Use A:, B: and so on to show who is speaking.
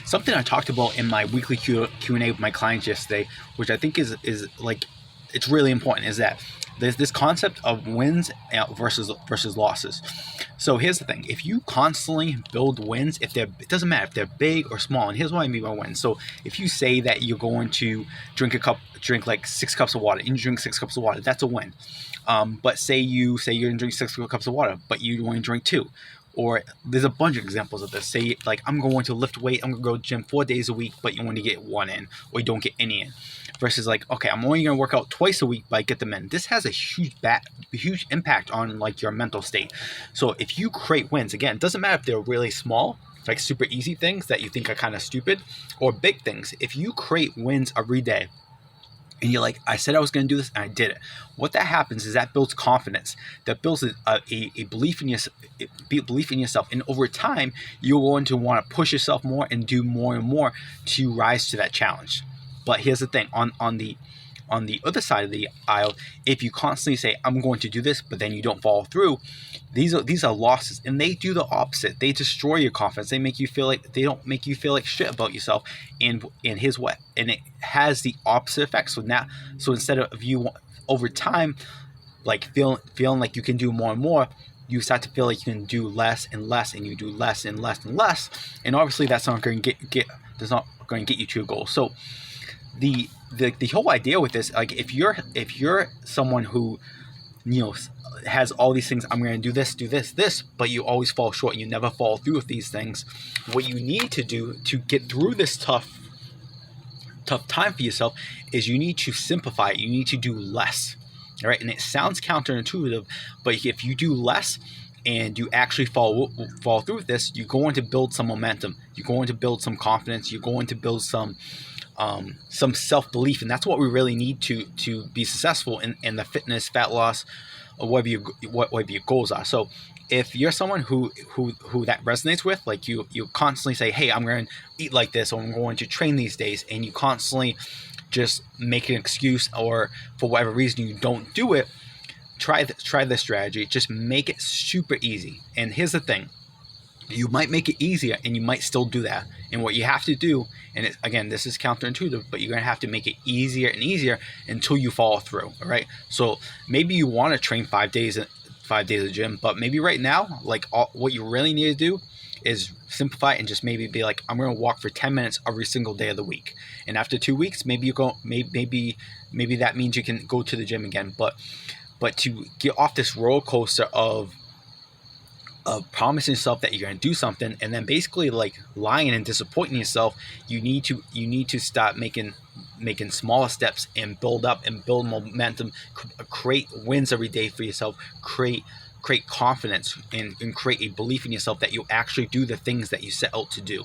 A: something I talked about in my weekly Q&A with my clients yesterday, which I think is like, it's really important, is that there's this concept of wins versus losses. So here's the thing: if you constantly build wins, it doesn't matter if they're big or small. And here's what I mean by wins. So if you say that you're going to drink like 6 cups of water, and you drink 6 cups of water, that's a win. But say you're going to drink 6 cups of water, but you only drink 2. Or there's a bunch of examples of this. Say, like, I'm going to lift weight, I'm going to go to gym 4 days a week, but you only get 1 in, or you don't get any in. Versus, like, okay, I'm only going to work out twice a week, but I get them in. This has a huge impact on, like, your mental state. So if you create wins, again, it doesn't matter if they're really small, like super easy things that you think are kind of stupid, or big things. If you create wins every day, and you're like, I said I was going to do this, and I did it. What that happens is that builds confidence. That builds a belief in yourself. And over time, you're going to want to push yourself more and do more and more to rise to that challenge. But here's the thing: on the other side of the aisle, if you constantly say, I'm going to do this, but then you don't follow through, these are losses, and they do the opposite. They destroy your confidence. They don't make you feel like shit about yourself. And here's what, and it has the opposite effect. So instead of you over time, like feeling like you can do more and more, you start to feel like you can do less and less, and you do less and less and less. And obviously that's not going to get you to your goal. So the whole idea with this, like, if you're someone who, has all these things, I'm going to do this, but you always fall short and you never follow through with these things, what you need to do to get through this tough time for yourself is you need to simplify it. You need to do less. All right. And it sounds counterintuitive, but if you do less and you actually follow through with this, you're going to build some momentum. You're going to build some confidence. You're going to build some self-belief. And that's what we really need to be successful in the fitness, fat loss, or whatever your goals are. So if you're someone who that resonates with, like you constantly say, hey, I'm going to eat like this, or I'm going to train these days, and you constantly just make an excuse, or for whatever reason you don't do it, try this strategy. Just make it super easy. And here's the thing: you might make it easier and you might still do that. And what you have to do, and again, this is counterintuitive, but you're going to have to make it easier and easier until you follow through. All right. So maybe you want to train 5 days at the gym, but maybe right now, like, what you really need to do is simplify and just maybe be like, I'm going to walk for 10 minutes every single day of the week. And after 2 weeks, maybe maybe that means you can go to the gym again. But to get off this roller coaster of promising yourself that you're going to do something, and then basically like lying and disappointing yourself, you need to start making smaller steps and build momentum, create wins every day for yourself, create confidence, and create a belief in yourself that you actually do the things that you set out to do.